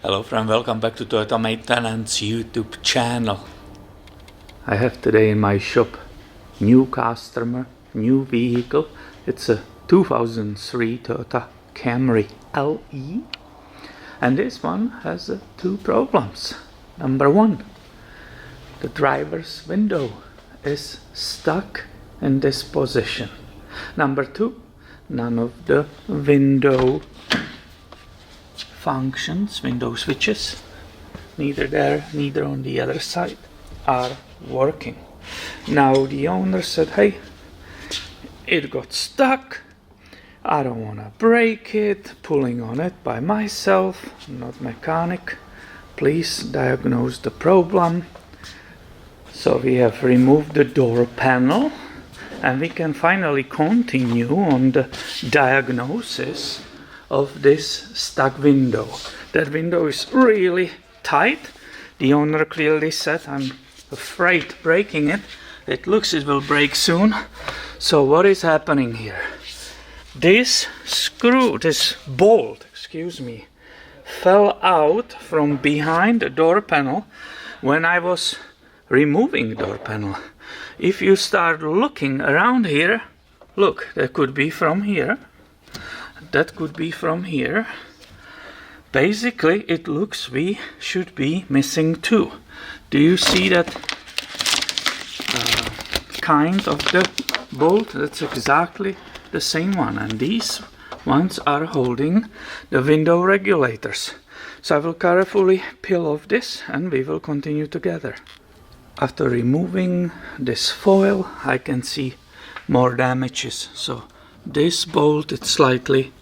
Hello friend, welcome back to Toyota Maintenance YouTube channel. I have today in my shop new customer, new vehicle. It's a 2003 Toyota Camry LE, and this one has two problems. Number one, the driver's window is stuck in this position. Number two, none of the window functions, window switches, neither there, neither on the other side, are working. Now the owner said, hey, it got stuck, I don't want to break it, pulling on it by myself, I'm not mechanic, please diagnose the problem. So we have removed the door panel and we can finally continue on the diagnosis of this stuck window. That window is really tight. The owner clearly said, I'm afraid breaking it. It looks it will break soon. So what is happening here? This screw, this bolt, fell out from behind the door panel when I was removing the door panel. If you start looking around here, look, that could be from here. That could be from here. Basically, it looks we should be missing two. Do you see that kind of the bolt? That's exactly the same one. And these ones are holding the window regulators. So I will carefully peel off this and we will continue together. After removing this foil, I can see more damages. So this bolt is slightly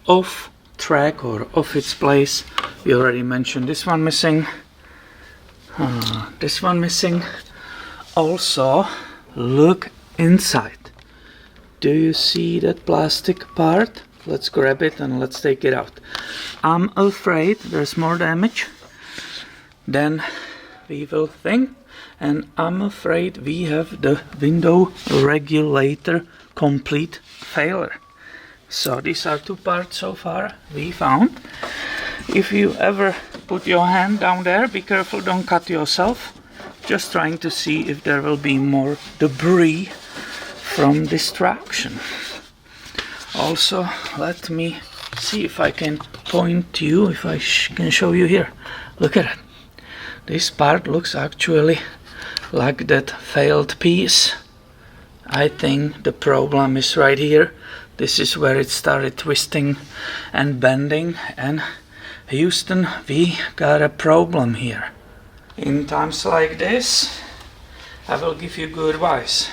off track or off its place. We already mentioned this one missing. This one missing. Also, look inside. Do you see that plastic part? Let's grab it and let's take it out. I'm afraid there's more damage than we will think. And I'm afraid we have the window regulator complete failure. So these are two parts so far we found. If you ever put your hand down there, be careful, don't cut yourself. Just trying to see if there will be more debris from distraction. Also, let me see if I can point to you, if I can show you here. Look at it. This part looks actually like that failed piece. I think the problem is right here. This is where it started twisting and bending, and Houston, we got a problem here. In times like this, I will give you good advice.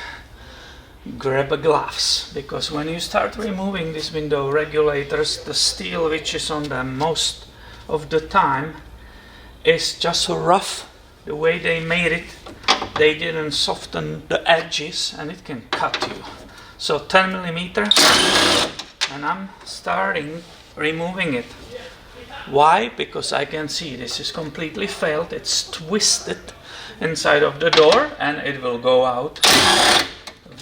Grab a gloves, because when you start removing these window regulators, the steel which is on them most of the time is just so rough. The way they made it, they didn't soften the edges and it can cut you. So 10 millimeter, and I'm starting removing it. Why? Because I can see this is completely failed. It's twisted inside of the door and it will go out.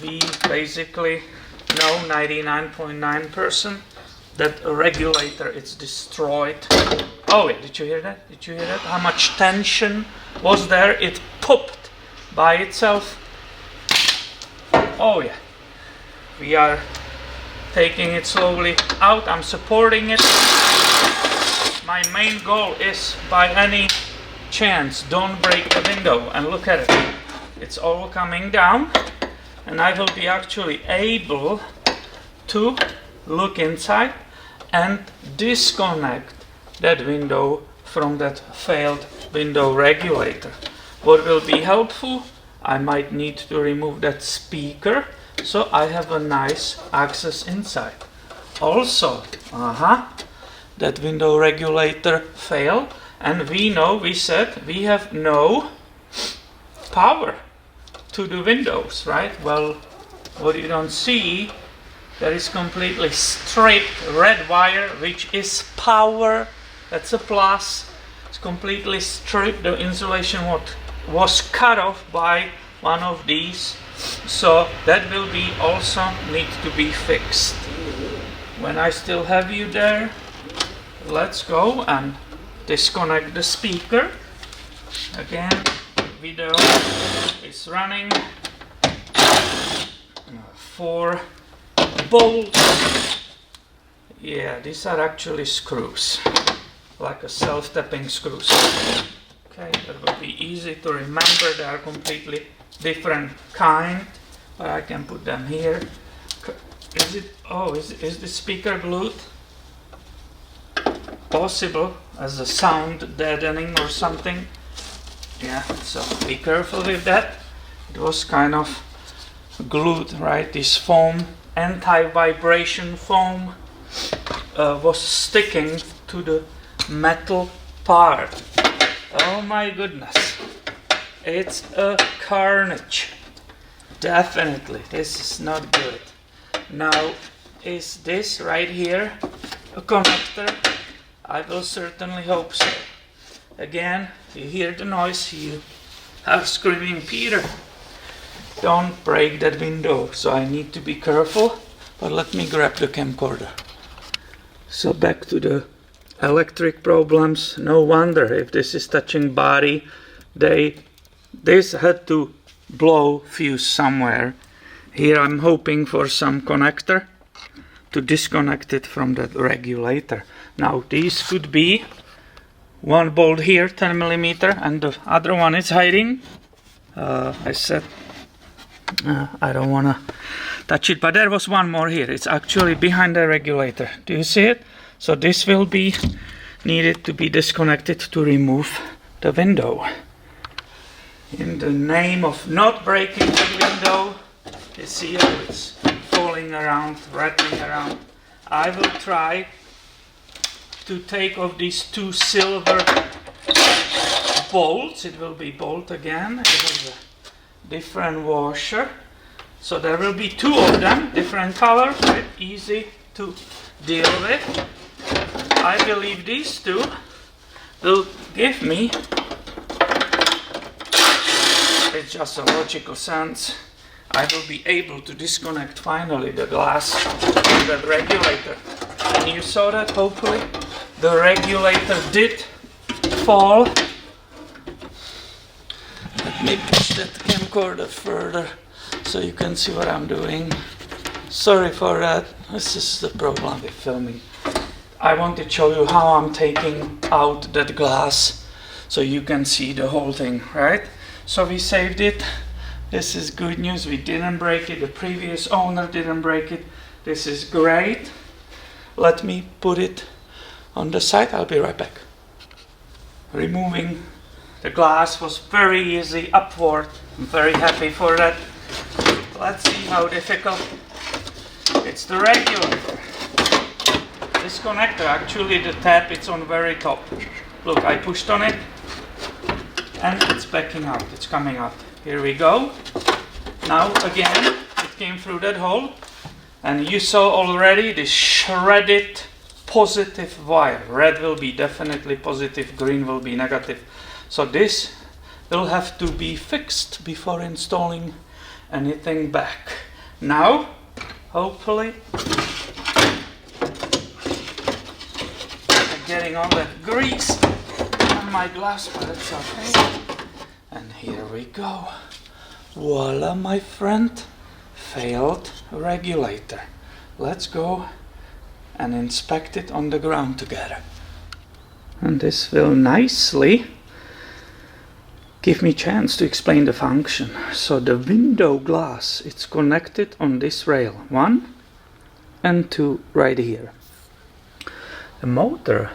We basically know 99.9% that a regulator is destroyed. Oh yeah, did you hear that? Did you hear that? How much tension was there? It popped by itself. Oh yeah. We are taking it slowly out. I'm supporting it. My main goal is, by any chance, don't break the window. And look at it. It's all coming down. And I will be actually able to look inside and disconnect that window from that failed window regulator. What will be helpful? I might need to remove that speaker, so I have a nice access inside. Also, that window regulator failed, and we said we have no power to the windows, right? Well, what you don't see, there is completely straight red wire, which is power. That's a plus. It's completely stripped. The insulation was cut off by one of these, so that will be also need to be fixed. When I still have you there, let's go and disconnect the speaker. Again, video is running. 4 bolts. Yeah, these are actually screws, like a self-tapping screws. Okay, that will be easy to remember. They are completely different kind, but I can put them here. Is it? Oh, is the speaker glued? Possible as a sound deadening or something. Yeah, so be careful with that. It was kind of glued, right? This foam, anti-vibration foam, was sticking to the metal part. Oh my goodness, it's a carnage. Definitely, this is not good. Now, is this right here a connector? I will certainly hope so. Again, you hear the noise, you are screaming, Peter, don't break that window. So I need to be careful, but let me grab the camcorder. So back to the electric problems. No wonder if this is touching body, this had to blow fuse somewhere. Here I'm hoping for some connector to disconnect it from that regulator. Now these could be one bolt here, 10 millimeter, and the other one is hiding. I said I don't want to touch it, but there was one more here. It's actually behind the regulator. Do you see it? So this will be needed to be disconnected to remove the window. In the name of not breaking the window, you see how it's falling around, rattling around. I will try to take off these 2 silver bolts. It will be bolt again. It is a different washer. So there will be 2 of them, different colors, right? Easy to deal with. I believe these 2 will give me, it's just a logical sense, I will be able to disconnect finally the glass from that regulator. And you saw that, hopefully. The regulator did fall. Let me push that camcorder further so you can see what I'm doing. Sorry for that. This is the problem with filming. I want to show you how I'm taking out that glass so you can see the whole thing, right? So we saved it. This is good news. We didn't break it. The previous owner didn't break it. This is great. Let me put it on the side. I'll be right back. Removing the glass was very easy, upward. I'm very happy for that. Let's see how difficult. It's the regulator. This connector, actually the tab, it's on very top. Look, I pushed on it and it's backing out, it's coming out. Here we go. Now again, it came through that hole and you saw already this shredded positive wire. Red will be definitely positive, green will be negative. So this will have to be fixed before installing anything back. Now, hopefully, I'm getting all that grease on my glass, but it's okay. And here we go. Voila, my friend. Failed regulator. Let's go and inspect it on the ground together. And this will nicely give me a chance to explain the function. So the window glass, it's connected on this rail, 1 and 2 right here. The motor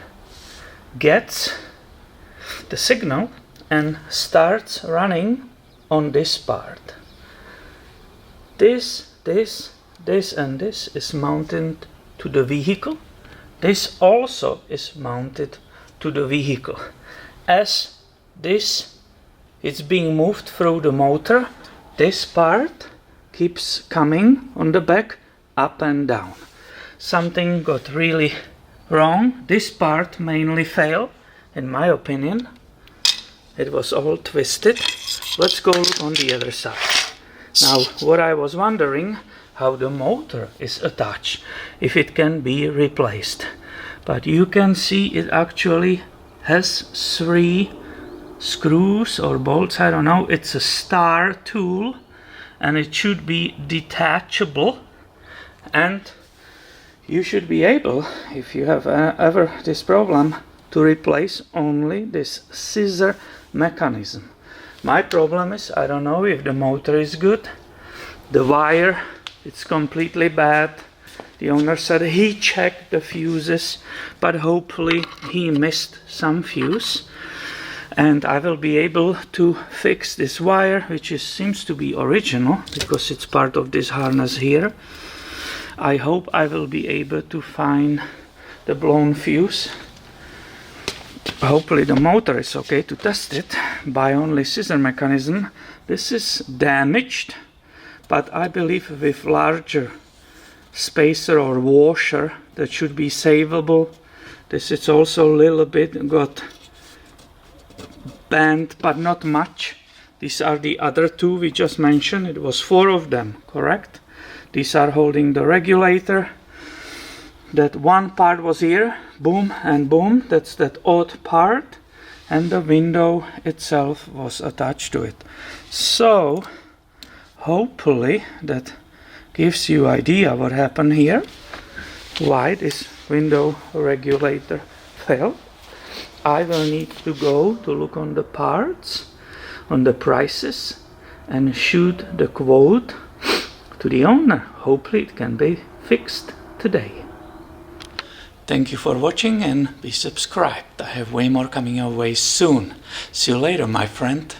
gets the signal and starts running on this part. This and this is mounted to the vehicle. This also is mounted to the vehicle. As this it's being moved through the motor, this part keeps coming on the back, up and down. Something got really wrong. This part mainly failed, in my opinion. It was all twisted. Let's go look on the other side. Now, what I was wondering, how the motor is attached, if it can be replaced. But you can see it actually has 3 screws or bolts, I don't know. It's a star tool and it should be detachable, and you should be able, if you have ever this problem, to replace only this scissor mechanism. My problem is, I don't know if the motor is good, the wire, it's completely bad. The owner said he checked the fuses, but hopefully he missed some fuse, and I will be able to fix this wire, which seems to be original because it's part of this harness here. I hope I will be able to find the blown fuse. Hopefully the motor is okay to test it by only scissor mechanism. This is damaged, but I believe with larger spacer or washer that should be savable. This is also a little bit got bent, but not much. These are the other 2 we just mentioned. It was 4 of them, correct? These are holding the regulator. That one part was here, boom and boom, that's that odd part, and the window itself was attached to it. So hopefully that gives you idea what happened here, why this window regulator failed. I will need to go to look on the parts, on the prices, and shoot the quote to the owner. Hopefully it can be fixed today. Thank you for watching and be subscribed. I have way more coming your way soon. See you later, my friend.